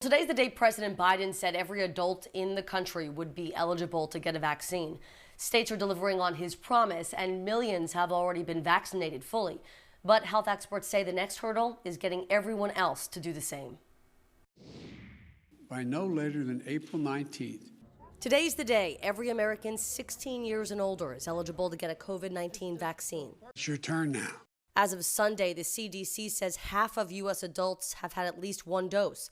Today's the day President Biden said every adult in the country would be eligible to get a vaccine. States are delivering on his promise, and millions have already been vaccinated fully. But health experts say the next hurdle is getting everyone else to do the same. By no later than April 19th. Today's the day every American 16 years and older is eligible to get a COVID-19 vaccine. It's your turn now. As of Sunday, the CDC says half of U.S. adults have had at least one dose.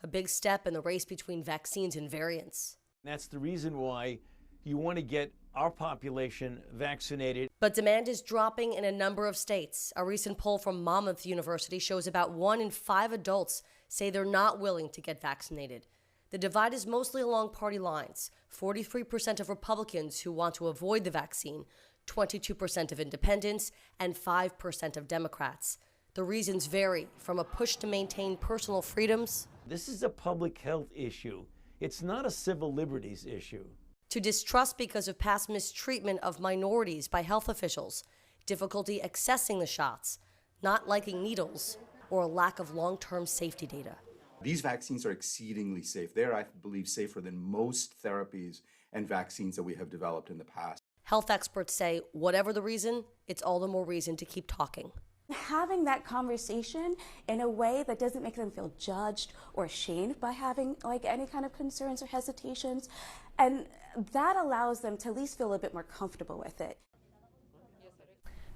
A big step in the race between vaccines and variants. That's the reason why you want to get our population vaccinated. But demand is dropping in a number of states. A recent poll from Monmouth University shows about 1 in 5 adults say they're not willing to get vaccinated. The divide is mostly along party lines. 43% of Republicans who want to avoid the vaccine, 22% of independents, and 5% of Democrats. The reasons vary, from a push to maintain personal freedoms. This is a public health issue. It's not a civil liberties issue. To distrust because of past mistreatment of minorities by health officials, difficulty accessing the shots, not liking needles, or a lack of long-term safety data. These vaccines are exceedingly safe. They're, I believe, safer than most therapies and vaccines that we have developed in the past. Health experts say, whatever the reason, it's all the more reason to keep talking. Having that conversation in a way that doesn't make them feel judged or ashamed by having any kind of concerns or hesitations, and that allows them to at least feel a bit more comfortable with it.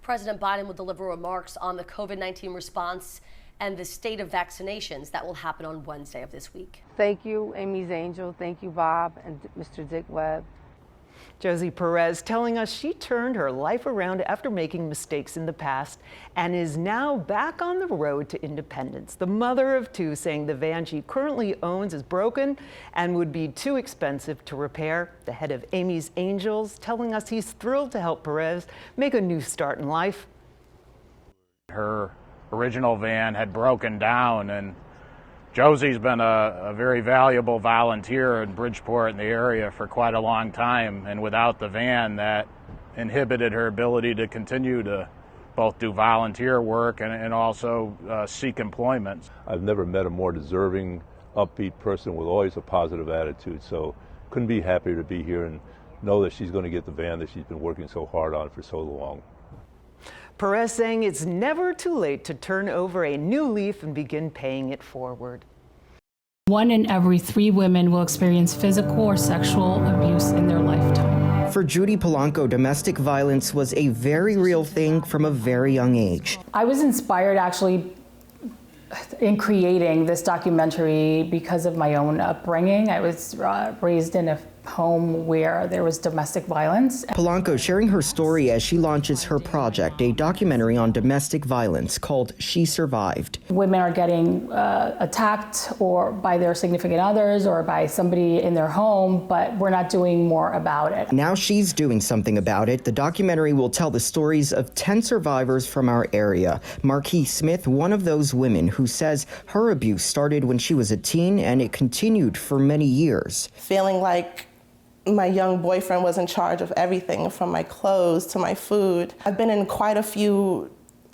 President Biden will deliver remarks on the COVID-19 response and the state of vaccinations that will happen on Wednesday of this week. Thank you, Amy's Angel. Thank you, Bob and Mr. Dick Webb. Josie Perez telling us she turned her life around after making mistakes in the past and is now back on the road to independence. The mother of 2 saying the van she currently owns is broken and would be too expensive to repair. The head of Amy's Angels telling us he's thrilled to help Perez make a new start in life. Her original van had broken down, and Josie's been a very valuable volunteer in Bridgeport and the area for quite a long time, and without the van, that inhibited her ability to continue to both do volunteer work and also seek employment. I've never met a more deserving, upbeat person with always a positive attitude, so couldn't be happier to be here and know that she's going to get the van that she's been working so hard on for so long. Perez saying it's never too late to turn over a new leaf and begin paying it forward. 1 in every 3 women will experience physical or sexual abuse in their lifetime. For Judy Polanco, domestic violence was a very real thing from a very young age. I was inspired actually in creating this documentary because of my own upbringing. I was raised in a home where there was domestic violence. Polanco sharing her story as she launches her project, a documentary on domestic violence called She Survived. Women are getting attacked or by their significant others or by somebody in their home, but we're not doing more about it. Now she's doing something about it. The documentary will tell the stories of 10 survivors from our area. Marquis Smith, one of those women who says her abuse started when she was a teen and it continued for many years. Feeling like my young boyfriend was in charge of everything from my clothes to my food. I've been in quite a few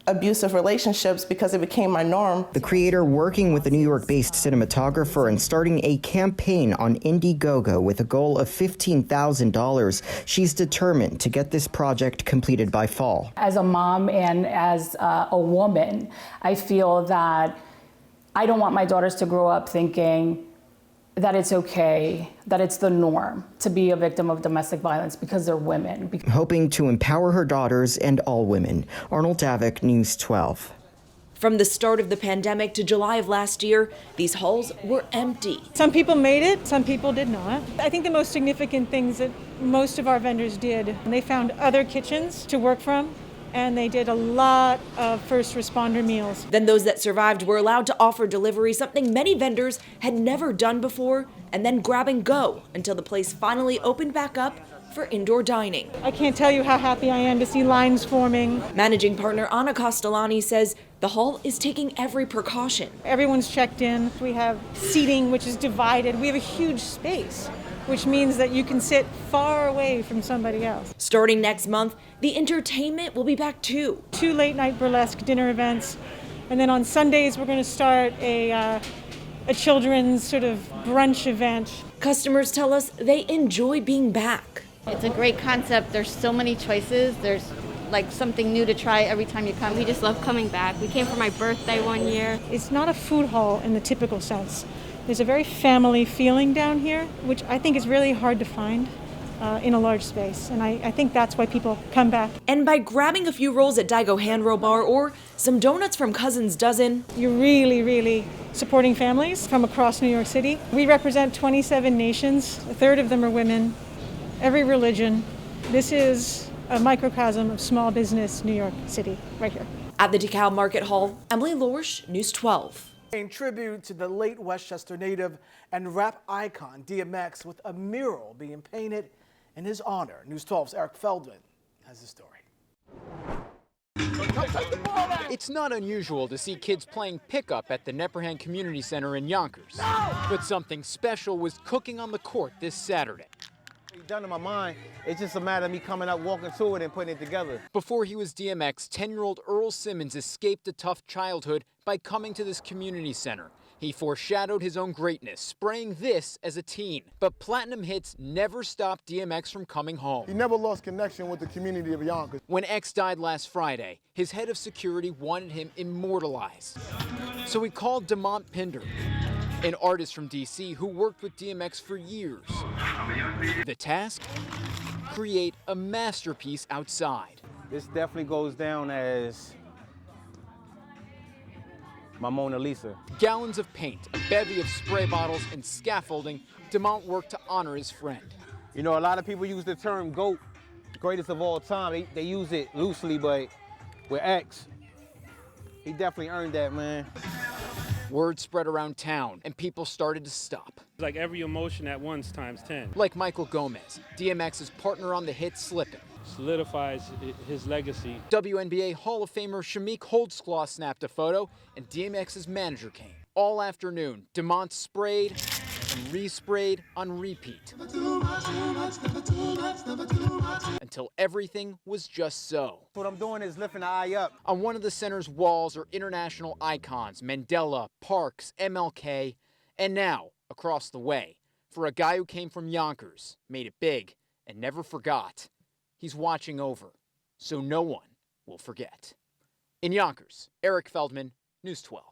abusive relationships because it became my norm. The creator working with a New York-based cinematographer and starting a campaign on Indiegogo with a goal of $15,000. She's determined to get this project completed by fall. As a mom and as a woman, I feel that I don't want my daughters to grow up thinking that it's okay, that it's the norm to be a victim of domestic violence because they're women. Hoping to empower her daughters and all women. Arnold Davik, News 12. From the start of the pandemic to July of last year, these halls were empty. Some people made it, some people did not. I think the most significant things that most of our vendors did, they found other kitchens to work from, and they did a lot of first responder meals. Then those that survived were allowed to offer delivery, something many vendors had never done before, and then grab and go until the place finally opened back up for indoor dining. I can't tell you how happy I am to see lines forming. Managing partner Anna Castellani says the hall is taking every precaution. Everyone's checked in. We have seating, which is divided. We have a huge space, which means that you can sit far away from somebody else. Starting next month, the entertainment will be back too. 2 late-night burlesque dinner events, and then on Sundays we're going to start a a children's sort of brunch event. Customers tell us they enjoy being back. It's a great concept. There's so many choices. There's like something new to try every time you come. We just love coming back. We came for my birthday one year. It's not a food hall in the typical sense. There's a very family feeling down here, which I think is really hard to find in a large space. And I think that's why people come back. And by grabbing a few rolls at Daigo Hand Roll Bar or some donuts from Cousin's Dozen, you're really supporting families from across New York City. We represent 27 nations. A third of them are women, every religion. This is a microcosm of small business New York City, right here. At the DeKalb Market Hall, Emily Lorsch, News 12. Paying tribute to the late Westchester native and rap icon DMX with a mural being painted in his honor. News 12's Eric Feldman has the story. It's not unusual to see kids playing pickup at the Neperhan Community Center in Yonkers. But something special was cooking on the court this Saturday. Done in my mind, it's just a matter of me coming up, walking to it, and putting it together. Before he was DMX, 10-year-old Earl Simmons escaped a tough childhood by coming to this community center. He foreshadowed his own greatness, spraying this as a teen. But platinum hits never stopped DMX from coming home. He never lost connection with the community of Yonkers. When X died last Friday, his head of security wanted him immortalized. So he called Demont Pinder, an artist from D.C. who worked with DMX for years. The task? Create a masterpiece outside. This definitely goes down as my Mona Lisa. Gallons of paint, a bevy of spray bottles, and scaffolding, Demont worked to honor his friend. You know, a lot of people use the term GOAT, greatest of all time. They use it loosely, but with X, he definitely earned that, man. Word spread around town, and people started to stop. Like every emotion at once times 10. Like Michael Gomez, DMX's partner on the hit Slippin'. Solidifies his legacy. WNBA Hall of Famer Shameik Holdsclaw snapped a photo, and DMX's manager came. All afternoon, Demont sprayed and resprayed on repeat. Until everything was just so. What I'm doing is lifting the eye up. On one of the center's walls are international icons, Mandela, Parks, MLK, and now, across the way, for a guy who came from Yonkers, made it big, and never forgot. He's watching over, so no one will forget. In Yonkers, Eric Feldman, News 12.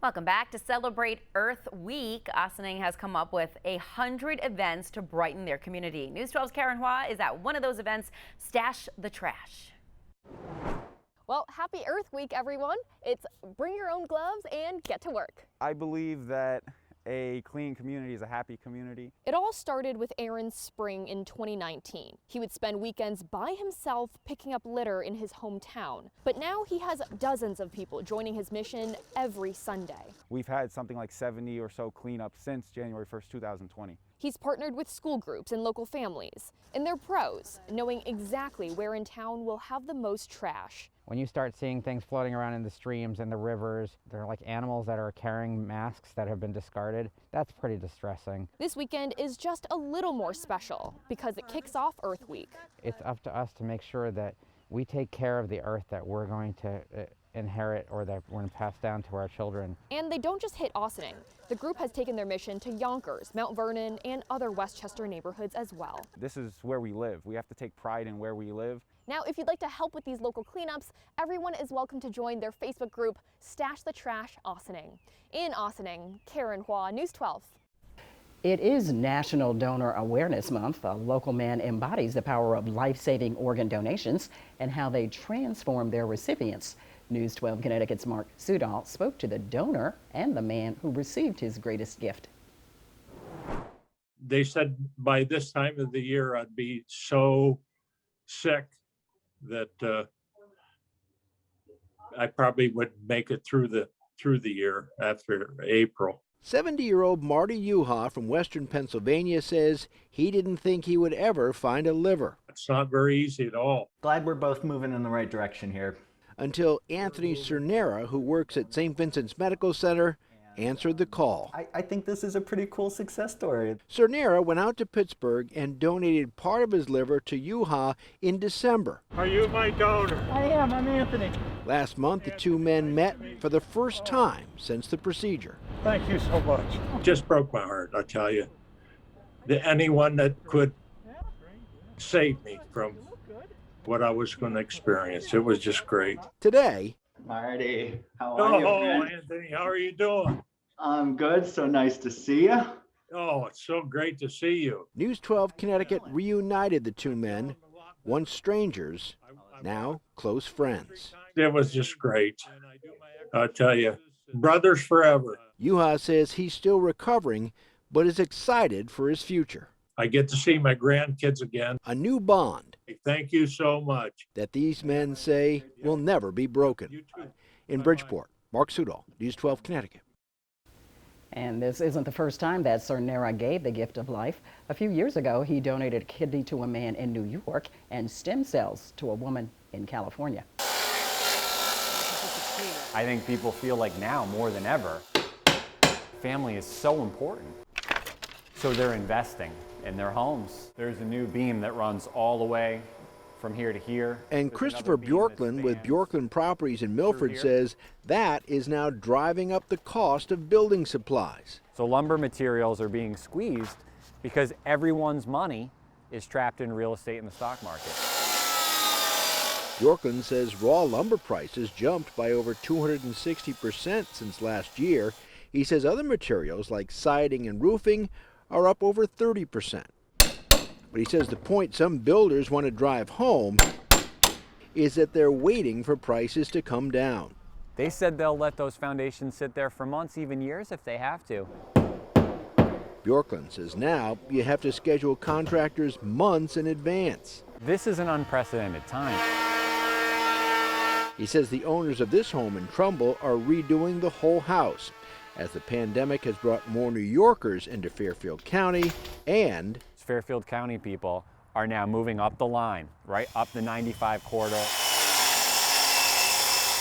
Welcome back. To celebrate Earth Week, Ossining has come up with 100 events to brighten their community. News 12's Karen Hua is at one of those events, Stash the Trash. Well, happy Earth Week, everyone. It's bring your own gloves and get to work. I believe that a clean community is a happy community. It all started with Aaron's spring in 2019. He would spend weekends by himself picking up litter in his hometown. But now he has dozens of people joining his mission every Sunday. We've had something like 70 or so cleanups since January 1st, 2020. He's partnered with school groups and local families, and they're pros, knowing exactly where in town will have the most trash. When you start seeing things floating around in the streams and the rivers, they're like animals that are carrying masks that have been discarded. That's pretty distressing. This weekend is just a little more special because it kicks off Earth Week. It's up to us to make sure that we take care of the earth that we're going to inherit or that we're going to pass down to our children. And they don't just hit Ossining. The group has taken their mission to Yonkers, Mount Vernon, and other Westchester neighborhoods as well. This is where we live. We have to take pride in where we live. Now, if you'd like to help with these local cleanups, everyone is welcome to join their Facebook group, Stash the Trash Ossining. In Ossining, Karen Hua, News 12. It is National Donor Awareness Month. A local man embodies the power of life-saving organ donations and how they transform their recipients. News 12 Connecticut's Mark Sudol spoke to the donor and the man who received his greatest gift. They said by this time of the year I'd be so sick that I probably wouldn't make it through the year after April. 70-year-old Marty Yuha from Western Pennsylvania says he didn't think he would ever find a liver. It's not very easy at all. Glad we're both moving in the right direction here. Until Anthony Cernera, who works at St. Vincent's Medical Center, answered the call. I think this is a pretty cool success story. Cernera went out to Pittsburgh and donated part of his liver to Juha in December. Are you my donor? I am. I'm Anthony. Last month, the two men met for the first time since the procedure. Thank you so much. Just broke my heart, I tell you. Anyone that could save me from what I was going to experience, it was just great. Today, Marty, how are you? Oh, man? Anthony, how are you doing? I'm good. So nice to see you. Oh, it's so great to see you. News 12 Connecticut reunited the two men, once strangers, now close friends. It was just great. I tell you, brothers forever. Juha says he's still recovering, but is excited for his future. I get to see my grandkids again. A new bond. Thank you so much. That these men say will never be broken. In Bridgeport, Mark Sudol, News 12 Connecticut. And this isn't the first time that Cernera gave the gift of life. A few years ago, he donated a kidney to a man in New York and stem cells to a woman in California. I think people feel like now more than ever, family is so important. So they're investing in their homes. There's a new beam that runs all the way from here to here. And Christopher Bjorklund with Bjorklund Properties in Milford says that is now driving up the cost of building supplies. So lumber materials are being squeezed because everyone's money is trapped in real estate in the stock market. Bjorklund says raw lumber prices jumped by over 260% since last year. He says other materials like siding and roofing are up over 30%. But he says the point some builders want to drive home is that they're waiting for prices to come down. They said they'll let those foundations sit there for months, even years if they have to. Bjorklund says now you have to schedule contractors months in advance. This is an unprecedented time. He says the owners of this home in Trumbull are redoing the whole house, as the pandemic has brought more New Yorkers into Fairfield County, and Fairfield County people are now moving up the line, right up the 95 corridor.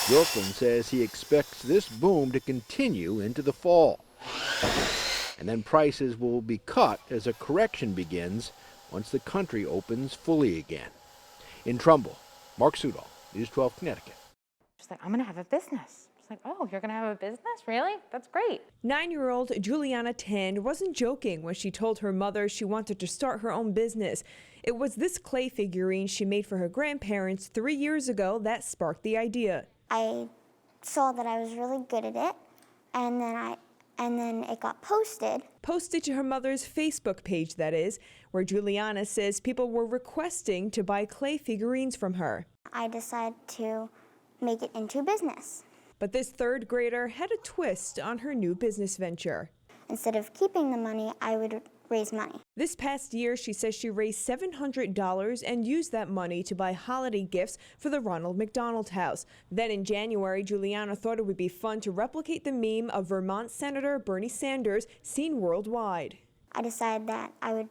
Bjorklund says he expects this boom to continue into the fall. And then prices will be cut as a correction begins once the country opens fully again. In Trumbull, Mark Sudol, News 12 Connecticut. She's like, I'm going to have a business. Like, oh, you're going to have a business? Really? That's great. 9-year-old Juliana Tand wasn't joking when she told her mother she wanted to start her own business. It was this clay figurine she made for her grandparents 3 years ago that sparked the idea. I saw that I was really good at it, and then it got posted. Posted to her mother's Facebook page, that is, where Juliana says people were requesting to buy clay figurines from her. I decided to make it into a business. But this third grader had a twist on her new business venture. Instead of keeping the money, I would raise money. This past year, she says she raised $700 and used that money to buy holiday gifts for the Ronald McDonald House. Then in January, Juliana thought it would be fun to replicate the meme of Vermont Senator Bernie Sanders seen worldwide. I decided that I would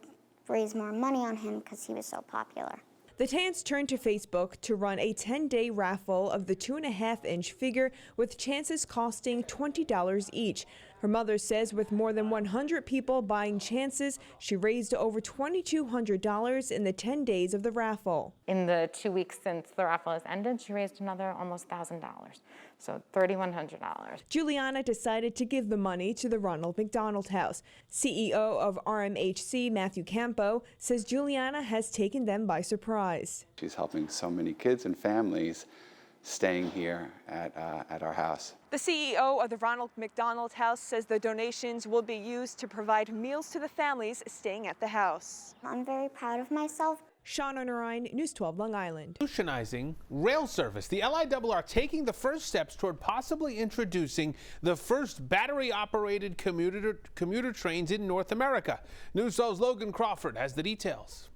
raise more money on him because he was so popular. The Tans turned to Facebook to run a 10-day raffle of the 2.5-inch figure with chances costing $20 each. Her mother says with more than 100 people buying chances, she raised over $2,200 in the 10 days of the raffle. In the 2 weeks since the raffle has ended, she raised another almost $1,000, so $3,100. Juliana decided to give the money to the Ronald McDonald House. CEO of RMHC, Matthew Campo, says Juliana has taken them by surprise. She's helping so many kids and families staying here at our house. The CEO of the Ronald McDonald House says the donations will be used to provide meals to the families staying at the house. I'm very proud of myself. Shauna Narine, News 12 Long Island. Revolutionizing rail service. The LIRR taking the first steps toward possibly introducing the first battery-operated commuter trains in North America. News 12's Logan Crawford has the details.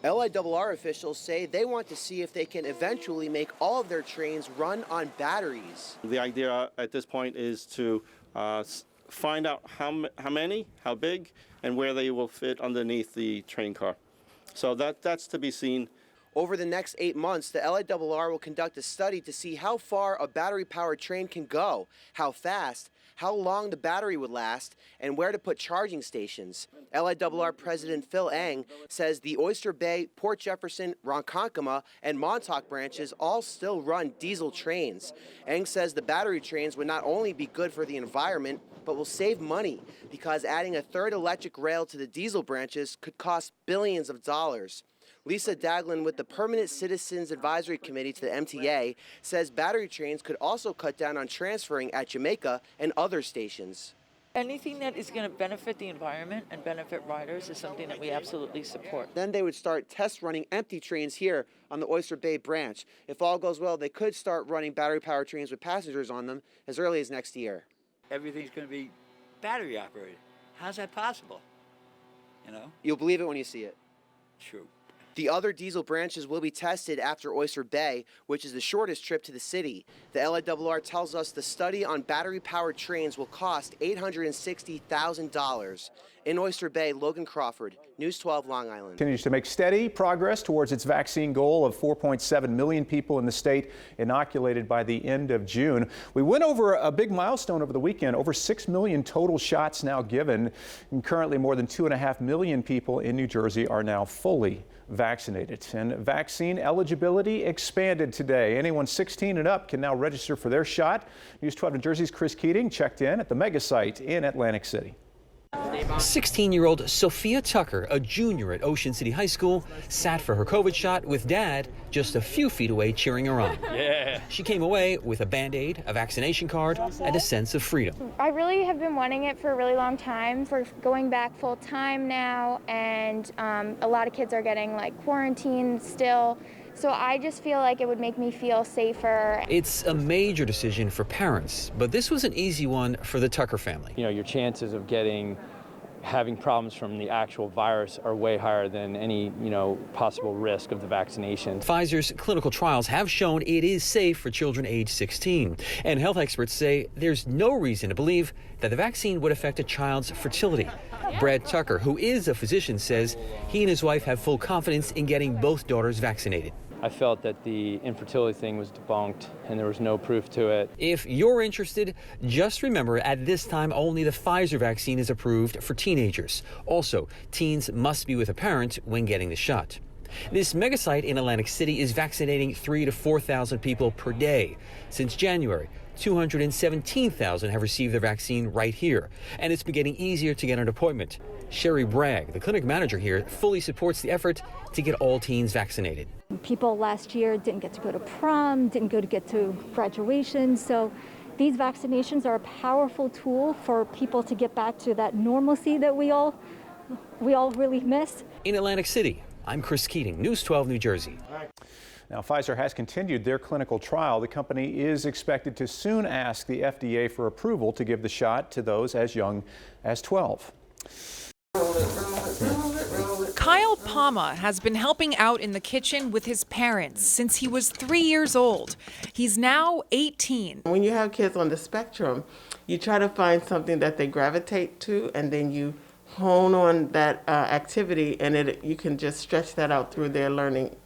LIRR officials say they want to see if they can eventually make all of their trains run on batteries. The idea at this point is to find out how many, how big, and where they will fit underneath the train car. So that's to be seen. Over the next 8 months, the LIRR will conduct a study to see how far a battery-powered train can go, how fast, how long the battery would last, and where to put charging stations. LIRR President Phil Eng says the Oyster Bay, Port Jefferson, Ronkonkoma, and Montauk branches all still run diesel trains. Eng says the battery trains would not only be good for the environment, but will save money because adding a third electric rail to the diesel branches could cost billions of dollars. Lisa Daglin with the Permanent Citizens Advisory Committee to the MTA says battery trains could also cut down on transferring at Jamaica and other stations. Anything that is going to benefit the environment and benefit riders is something that we absolutely support. Then they would start test running empty trains here on the Oyster Bay branch. If all goes well, they could start running battery-powered trains with passengers on them as early as next year. Everything's going to be battery operated. How's that possible? You know? You'll believe it when you see it. True. The other diesel branches will be tested after Oyster Bay, which is the shortest trip to the city. The LIRR tells us the study on battery-powered trains will cost $860,000. In Oyster Bay, Logan Crawford, News 12, Long Island. Continues to make steady progress towards its vaccine goal of 4.7 million people in the state inoculated by the end of June. We went over a big milestone over the weekend, over 6 million total shots now given. And currently more than 2.5 million people in New Jersey are now fully vaccinated. And vaccine eligibility expanded today. Anyone 16 and up can now register for their shot. News 12 New Jersey's Chris Keating checked in at the mega site in Atlantic City. 16-year-old Sophia Tucker, a junior at Ocean City High School, sat for her COVID shot with Dad just a few feet away cheering her on. Yeah. She came away with a Band-Aid, a vaccination card, and a sense of freedom. I really have been wanting it for a really long time. We're going back full time now, and a lot of kids are getting like quarantined still. So I just feel like it would make me feel safer. It's a major decision for parents, but this was an easy one for the Tucker family. You know, your chances of having problems from the actual virus are way higher than any, possible risk of the vaccination. Pfizer's clinical trials have shown it is safe for children age 16. And health experts say there's no reason to believe that the vaccine would affect a child's fertility. Brad Tucker, who is a physician, says he and his wife have full confidence in getting both daughters vaccinated. I felt that the infertility thing was debunked and there was no proof to it. If you're interested, just remember at this time only the Pfizer vaccine is approved for teenagers. Also, teens must be with a parent when getting the shot. This mega site in Atlantic City is vaccinating 3,000 to 4,000 people per day. Since January, 217,000 have received their vaccine right here, and it's been getting easier to get an appointment. Sherry Bragg, the clinic manager here, fully supports the effort to get all teens vaccinated. People last year didn't get to go to prom, didn't get to graduation, so these vaccinations are a powerful tool for people to get back to that normalcy that we all really miss. In Atlantic City, I'm Chris Keating, News 12 New Jersey. Now, Pfizer has continued their clinical trial. The company is expected to soon ask the FDA for approval to give the shot to those as young as 12. Kyle Palma has been helping out in the kitchen with his parents since he was 3 years old. He's now 18. When you have kids on the spectrum, you try to find something that they gravitate to, and then you hone on that activity, and you can just stretch that out through their learning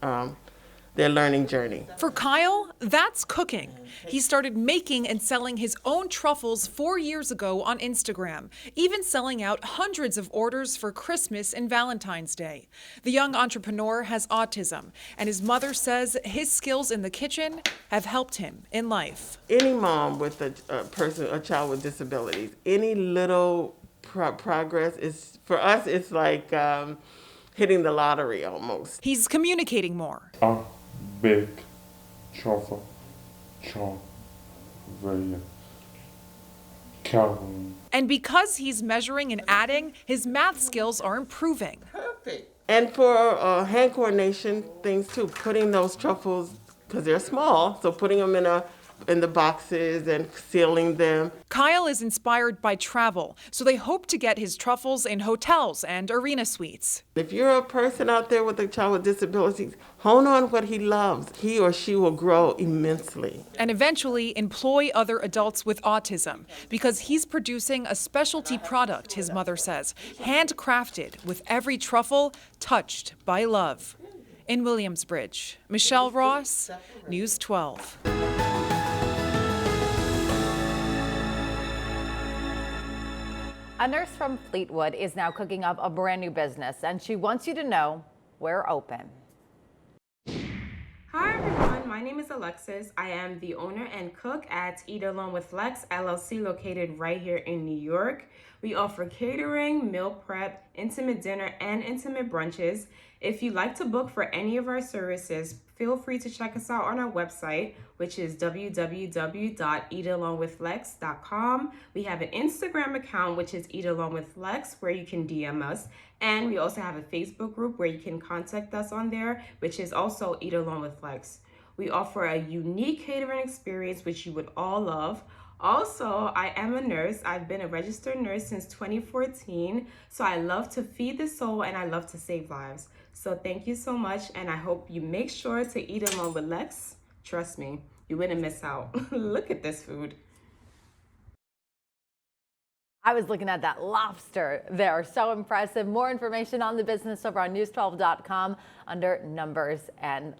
journey. For Kyle, that's cooking. He started making and selling his own truffles 4 years ago on Instagram, even selling out hundreds of orders for Christmas and Valentine's Day. The young entrepreneur has autism, and his mother says his skills in the kitchen have helped him in life. Any mom with a child with disabilities, any little progress is, for us, it's like hitting the lottery almost. He's communicating more. Big truffle, And because he's measuring and adding, his math skills are improving. Perfect. And for hand coordination things too, putting those truffles, because they're small, so putting them in the boxes and sealing them. Kyle is inspired by travel, so they hope to get his truffles in hotels and arena suites. If you're a person out there with a child with disabilities, hone on what he loves. He or she will grow immensely. And eventually employ other adults with autism, because he's producing a specialty product, his mother says, handcrafted with every truffle touched by love. in Williamsbridge. Michelle Ross, News 12. A nurse from Fleetwood is now cooking up a brand new business, and she wants you to know we're open. Hi everyone, my name is Alexis. I am the owner and cook at Eat Alone with Lex LLC, located right here in New York. We offer catering, meal prep, intimate dinner, and intimate brunches. If you'd like to book for any of our services, feel free to check us out on our website, which is www.eatalonewithlex.com. We have an Instagram account, which is Eat Alone with Lex, where you can DM us. And we also have a Facebook group where you can contact us on there, which is also Eat Alone with Lex. We offer a unique catering experience, which you would all love. Also, I am a nurse. I've been a registered nurse since 2014. So I love to feed the soul and I love to save lives. So thank you so much. And I hope you make sure to eat along with Lex. Trust me, you wouldn't miss out. Look at this food. I was looking at that lobster there. So impressive. More information on the business over on news12.com under numbers and